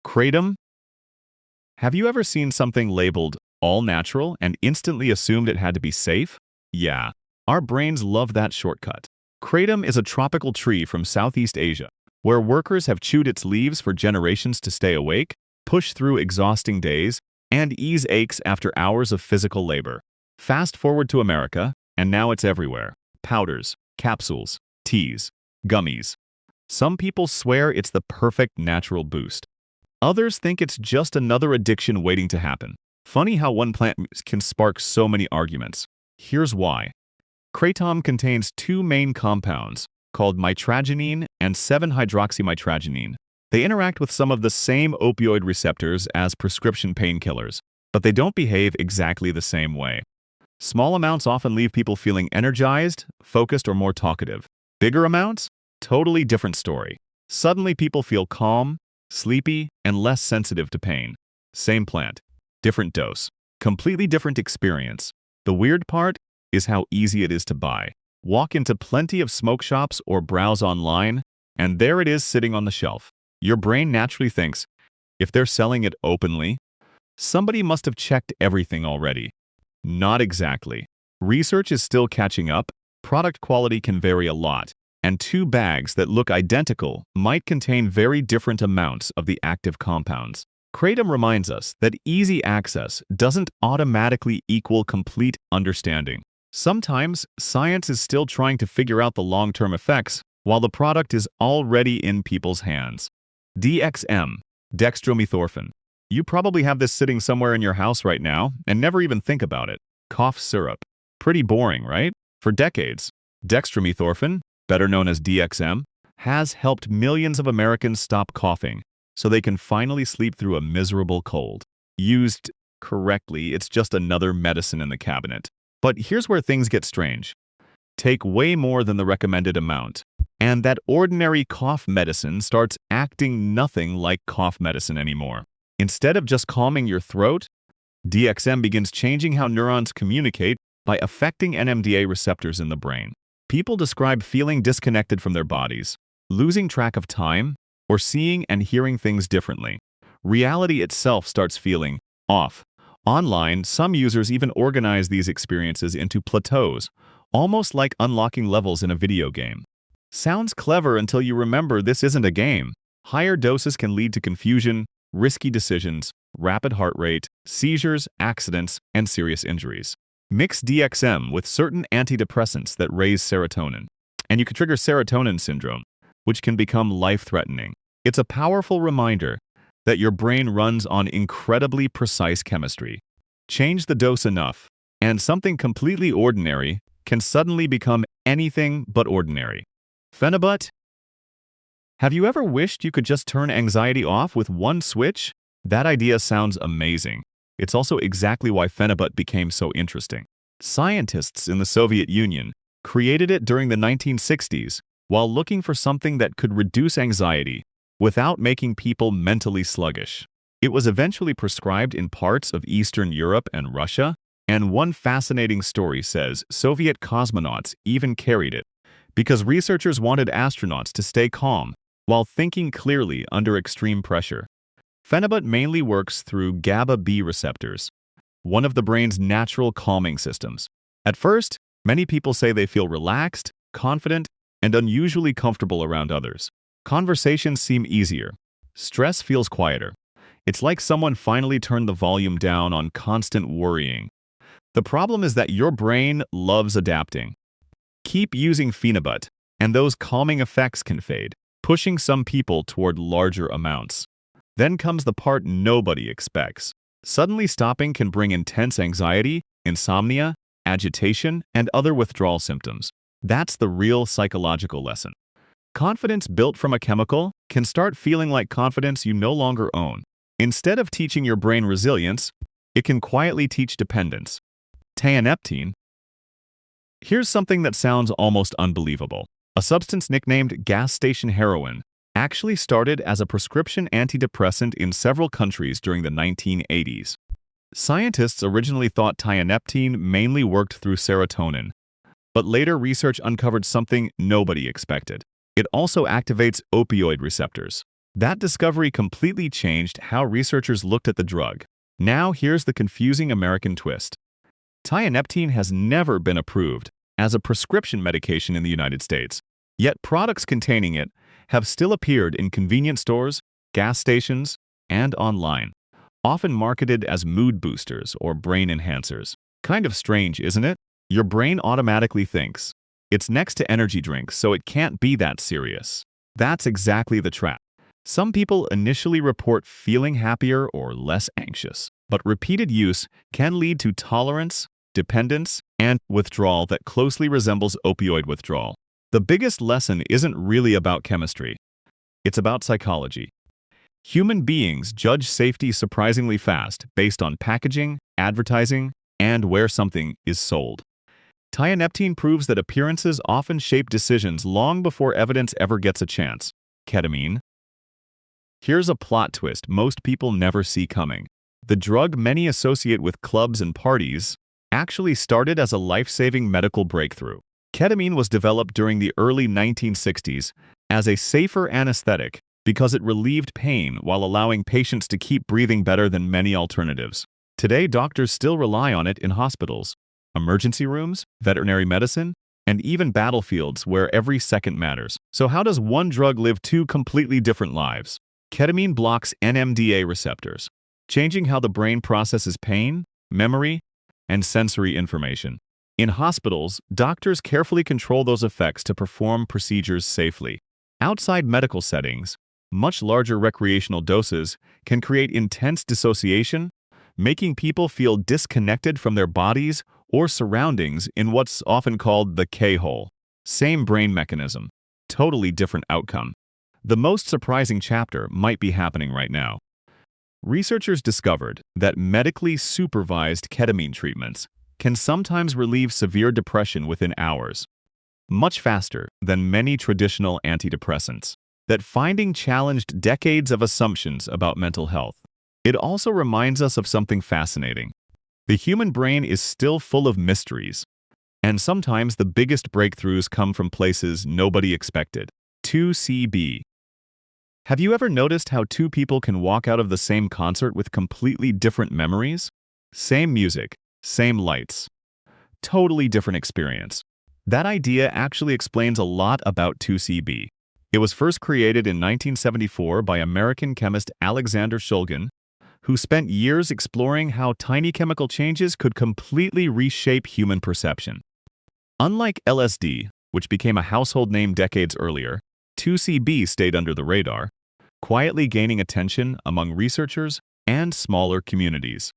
Kratom? Have you ever seen something labeled all natural and instantly assumed it had to be safe? Yeah, our brains love that shortcut. Kratom is a tropical tree from Southeast Asia, where workers have chewed its leaves for generations to stay awake, push through exhausting days, and ease aches after hours of physical labor. Fast forward to America, and now it's everywhere. Powders, capsules, teas, gummies. Some people swear it's the perfect natural boost. Others think it's just another addiction waiting to happen. Funny how one plant can spark so many arguments. Here's why. Kratom contains two main compounds, called mitragynine and 7-hydroxymitragynine. They interact with some of the same opioid receptors as prescription painkillers, but they don't behave exactly the same way. Small amounts often leave people feeling energized, focused, or more talkative. Bigger amounts? Totally different story. Suddenly people feel calm, sleepy, and less sensitive to pain. Same plant, different dose, completely different experience. The weird part is how easy it is to buy. Walk into plenty of smoke shops or browse online, and there it is sitting on the shelf. Your brain naturally thinks, if they're selling it openly, somebody must have checked everything already. Not exactly. Research is still catching up, product quality can vary a lot, and two bags that look identical might contain very different amounts of the active compounds. Kratom reminds us that easy access doesn't automatically equal complete understanding. Sometimes, science is still trying to figure out the long-term effects while the product is already in people's hands. DXM, dextromethorphan. You probably have this sitting somewhere in your house right now and never even think about it. Cough syrup. Pretty boring, right? For decades, dextromethorphan, better known as DXM, has helped millions of Americans stop coughing so they can finally sleep through a miserable cold. Used correctly, it's just another medicine in the cabinet. But here's where things get strange. Take way more than the recommended amount, and that ordinary cough medicine starts acting nothing like cough medicine anymore. Instead of just calming your throat, DXM begins changing how neurons communicate by affecting NMDA receptors in the brain. People describe feeling disconnected from their bodies, losing track of time, or seeing and hearing things differently. Reality itself starts feeling off. Online, some users even organize these experiences into plateaus, almost like unlocking levels in a video game. Sounds clever until you remember this isn't a game. Higher doses can lead to confusion, risky decisions, rapid heart rate, seizures, accidents, and serious injuries. Mix DXM with certain antidepressants that raise serotonin, and you can trigger serotonin syndrome, which can become life-threatening. It's a powerful reminder that your brain runs on incredibly precise chemistry. Change the dose enough, and something completely ordinary can suddenly become anything but ordinary. Phenibut? Have you ever wished you could just turn anxiety off with one switch? That idea sounds amazing. It's also exactly why Phenibut became so interesting. Scientists in the Soviet Union created it during the 1960s while looking for something that could reduce anxiety without making people mentally sluggish. It was eventually prescribed in parts of Eastern Europe and Russia, and one fascinating story says Soviet cosmonauts even carried it because researchers wanted astronauts to stay calm while thinking clearly under extreme pressure. Phenibut mainly works through GABA B receptors, one of the brain's natural calming systems. At first, many people say they feel relaxed, confident, and unusually comfortable around others. Conversations seem easier. Stress feels quieter. It's like someone finally turned the volume down on constant worrying. The problem is that your brain loves adapting. Keep using Phenibut, and those calming effects can fade, pushing some people toward larger amounts. Then comes the part nobody expects. Suddenly stopping can bring intense anxiety, insomnia, agitation, and other withdrawal symptoms. That's the real psychological lesson. Confidence built from a chemical can start feeling like confidence you no longer own. Instead of teaching your brain resilience, it can quietly teach dependence. Tianeptine. Here's something that sounds almost unbelievable. A substance nicknamed gas station heroin actually started as a prescription antidepressant in several countries during the 1980s. Scientists originally thought tianeptine mainly worked through serotonin, but later research uncovered something nobody expected. It also activates opioid receptors, That discovery completely changed how researchers looked at the drug. Now here's the confusing American twist. Tianeptine has never been approved as a prescription medication in the United States, yet products containing it have still appeared in convenience stores, gas stations, and online, often marketed as mood boosters or brain enhancers. Kind of strange, isn't it? Your brain automatically thinks it's next to energy drinks, so it can't be that serious. That's exactly the trap. Some people initially report feeling happier or less anxious, but repeated use can lead to tolerance, dependence, and withdrawal that closely resembles opioid withdrawal. The biggest lesson isn't really about chemistry. It's about psychology. Human beings judge safety surprisingly fast based on packaging, advertising, and where something is sold. Tianeptine proves that appearances often shape decisions long before evidence ever gets a chance. Ketamine. Here's a plot twist most people never see coming. The drug many associate with clubs and parties actually started as a life-saving medical breakthrough. Ketamine was developed during the early 1960s as a safer anesthetic because it relieved pain while allowing patients to keep breathing better than many alternatives. Today, doctors still rely on it in hospitals, emergency rooms, veterinary medicine, and even battlefields where every second matters. So how does one drug live two completely different lives? Ketamine blocks NMDA receptors, changing how the brain processes pain, memory, and sensory information. In hospitals, doctors carefully control those effects to perform procedures safely. Outside medical settings, much larger recreational doses can create intense dissociation, making people feel disconnected from their bodies or surroundings in what's often called the K-hole. Same brain mechanism, totally different outcome. The most surprising chapter might be happening right now. Researchers discovered that medically supervised ketamine treatments can sometimes relieve severe depression within hours, much faster than many traditional antidepressants. That finding challenged decades of assumptions about mental health. It also reminds us of something fascinating. The human brain is still full of mysteries, and sometimes the biggest breakthroughs come from places nobody expected. 2CB. Have you ever noticed how two people can walk out of the same concert with completely different memories? Same music, same lights. Totally different experience. That idea actually explains a lot about 2CB. It was first created in 1974 by American chemist Alexander Shulgin, who spent years exploring how tiny chemical changes could completely reshape human perception. Unlike LSD, which became a household name decades earlier, 2CB stayed under the radar, quietly gaining attention among researchers and smaller communities.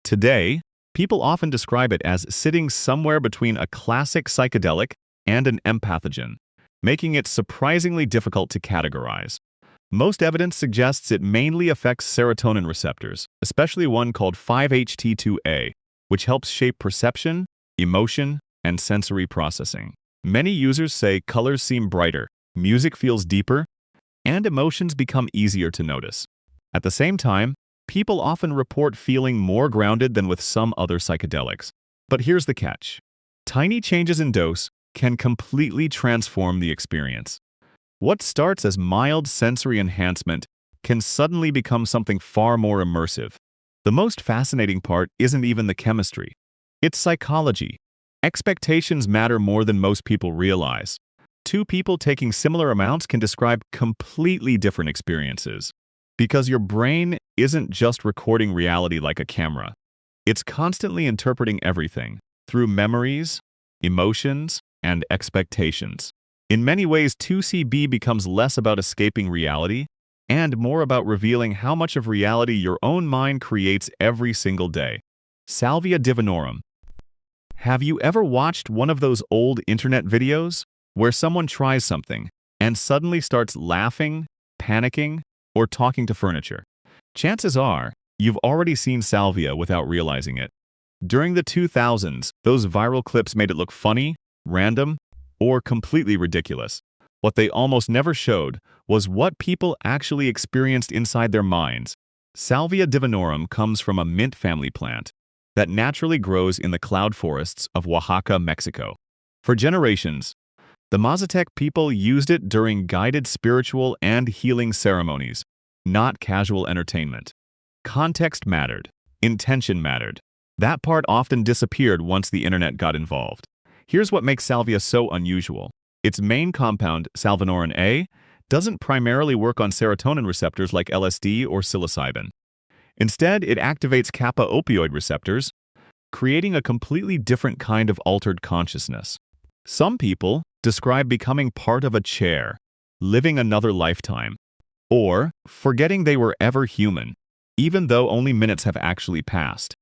Today, people often describe it as sitting somewhere between a classic psychedelic and an empathogen, making it surprisingly difficult to categorize. Most evidence suggests it mainly affects serotonin receptors, especially one called 5-HT2A, which helps shape perception, emotion, and sensory processing. Many users say colors seem brighter, music feels deeper, and emotions become easier to notice. At the same time, people often report feeling more grounded than with some other psychedelics. But here's the catch. Tiny changes in dose can completely transform the experience. What starts as mild sensory enhancement can suddenly become something far more immersive. The most fascinating part isn't even the chemistry. It's psychology. Expectations matter more than most people realize. Two people taking similar amounts can describe completely different experiences. Because your brain isn't just recording reality like a camera. It's constantly interpreting everything through memories, emotions, and expectations. In many ways, 2CB becomes less about escaping reality and more about revealing how much of reality your own mind creates every single day. Salvia Divinorum. Have you ever watched one of those old internet videos where someone tries something and suddenly starts laughing, panicking, or talking to furniture? Chances are, you've already seen salvia without realizing it. During the 2000s, those viral clips made it look funny, random, or completely ridiculous. What they almost never showed was what people actually experienced inside their minds. Salvia Divinorum comes from a mint family plant that naturally grows in the cloud forests of Oaxaca, Mexico. For generations, The Mazatec people used it during guided spiritual and healing ceremonies, not casual entertainment. Context mattered. Intention mattered. That part often disappeared once the internet got involved. Here's what makes salvia so unusual. Its main compound, salvinorin A, doesn't primarily work on serotonin receptors like LSD or psilocybin. Instead, it activates kappa opioid receptors, creating a completely different kind of altered consciousness. Some people describe becoming part of a chair, living another lifetime, or forgetting they were ever human, even though only minutes have actually passed.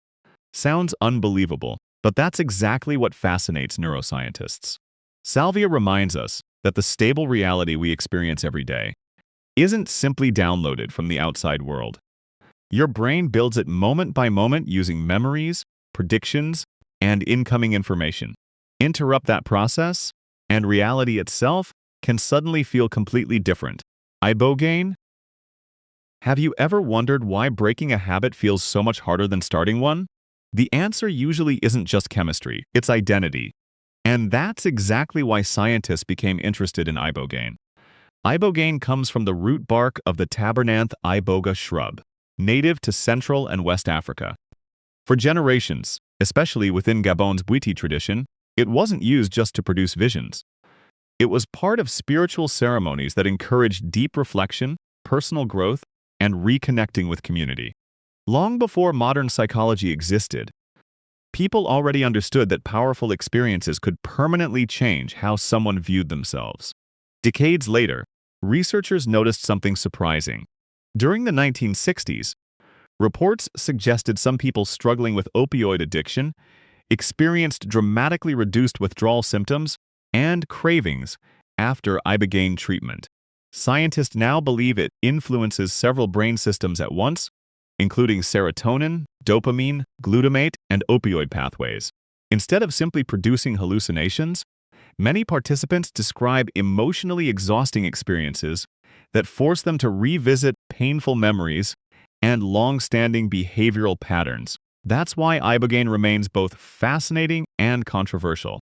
Sounds unbelievable, but that's exactly what fascinates neuroscientists. Salvia reminds us that the stable reality we experience every day isn't simply downloaded from the outside world. Your brain builds it moment by moment using memories, predictions, and incoming information. Interrupt that process, and reality itself can suddenly feel completely different. Ibogaine? Have you ever wondered why breaking a habit feels so much harder than starting one? The answer usually isn't just chemistry, it's identity. And that's exactly why scientists became interested in ibogaine. Ibogaine comes from the root bark of the Tabernanthe iboga shrub, native to Central and West Africa. For generations, especially within Gabon's Bwiti tradition, it wasn't used just to produce visions. It was part of spiritual ceremonies that encouraged deep reflection, personal growth, and reconnecting with community. Long before modern psychology existed, people already understood that powerful experiences could permanently change how someone viewed themselves. Decades later, researchers noticed something surprising. During the 1960s, reports suggested some people struggling with opioid addiction experienced dramatically reduced withdrawal symptoms and cravings after ibogaine treatment. Scientists now believe it influences several brain systems at once, including serotonin, dopamine, glutamate, and opioid pathways. Instead of simply producing hallucinations, many participants describe emotionally exhausting experiences that force them to revisit painful memories and long-standing behavioral patterns. That's why ibogaine remains both fascinating and controversial.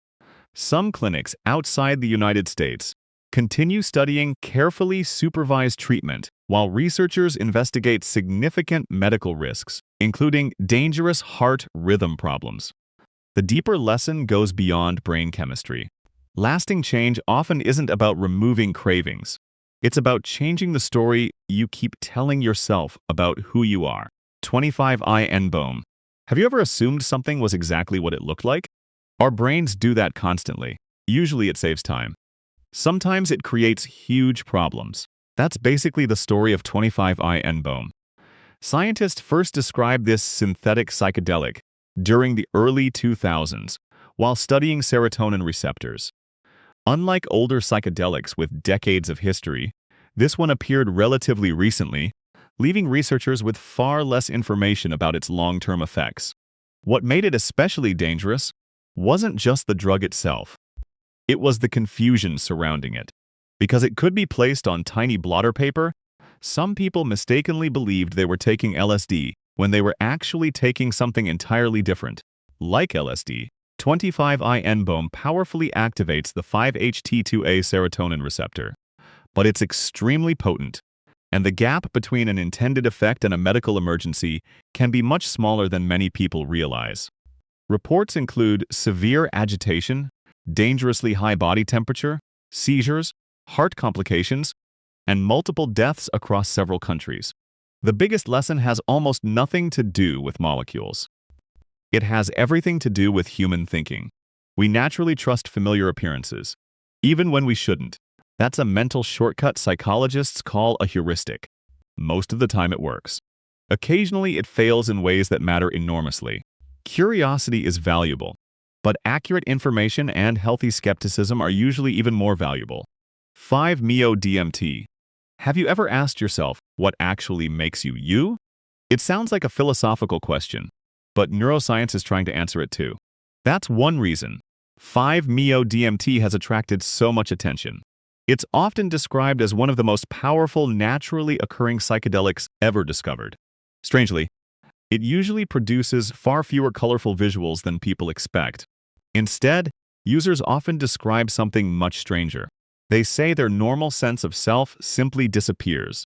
Some clinics outside the United States continue studying carefully supervised treatment while researchers investigate significant medical risks, including dangerous heart rhythm problems. The deeper lesson goes beyond brain chemistry. Lasting change often isn't about removing cravings. It's about changing the story you keep telling yourself about who you are. 25i N-Bohm. Have you ever assumed something was exactly what it looked like? Our brains do that constantly. Usually it saves time. Sometimes it creates huge problems. That's basically the story of 25i N-Bohm. Scientists first described this synthetic psychedelic during the early 2000s while studying serotonin receptors. Unlike older psychedelics with decades of history, this one appeared relatively recently, leaving researchers with far less information about its long-term effects. What made it especially dangerous wasn't just the drug itself. It was the confusion surrounding it. Because it could be placed on tiny blotter paper, some people mistakenly believed they were taking LSD when they were actually taking something entirely different. Like LSD, 25i N-Bohm powerfully activates the 5-HT2A serotonin receptor, but it's extremely potent, and the gap between an intended effect and a medical emergency can be much smaller than many people realize. Reports include severe agitation, dangerously high body temperature, seizures, heart complications, and multiple deaths across several countries. The biggest lesson has almost nothing to do with molecules. It has everything to do with human thinking. We naturally trust familiar appearances, even when we shouldn't. That's a mental shortcut psychologists call a heuristic. Most of the time it works. Occasionally it fails in ways that matter enormously. Curiosity is valuable, but accurate information and healthy skepticism are usually even more valuable. 5-MeO-DMT. Have you ever asked yourself what actually makes you you? It sounds like a philosophical question, but neuroscience is trying to answer it too. That's one reason 5-MeO-DMT has attracted so much attention. It's often described as one of the most powerful naturally occurring psychedelics ever discovered. Strangely, it usually produces far fewer colorful visuals than people expect. Instead, users often describe something much stranger. They say their normal sense of self simply disappears.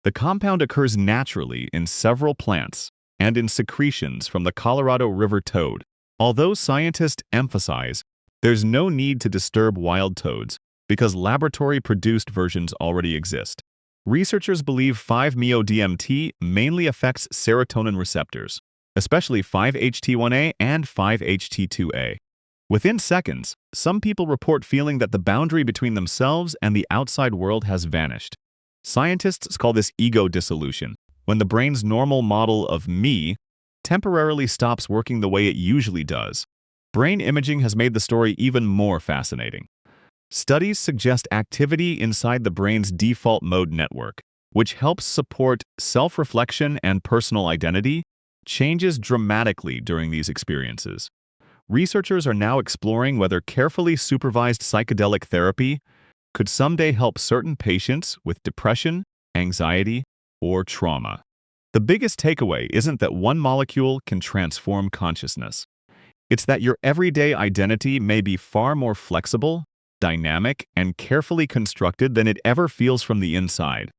The compound occurs naturally in several plants and in secretions from the Colorado River toad. Although scientists emphasize there's no need to disturb wild toads because laboratory-produced versions already exist, researchers believe 5-MeO-DMT mainly affects serotonin receptors, especially 5-HT1A and 5-HT2A. Within seconds, some people report feeling that the boundary between themselves and the outside world has vanished. Scientists call this ego dissolution, when the brain's normal model of me temporarily stops working the way it usually does. Brain imaging has made the story even more fascinating. Studies suggest activity inside the brain's default mode network, which helps support self-reflection and personal identity, changes dramatically during these experiences. Researchers are now exploring whether carefully supervised psychedelic therapy could someday help certain patients with depression, anxiety, or trauma. The biggest takeaway isn't that one molecule can transform consciousness. It's that your everyday identity may be far more flexible, dynamic, and carefully constructed than it ever feels from the inside.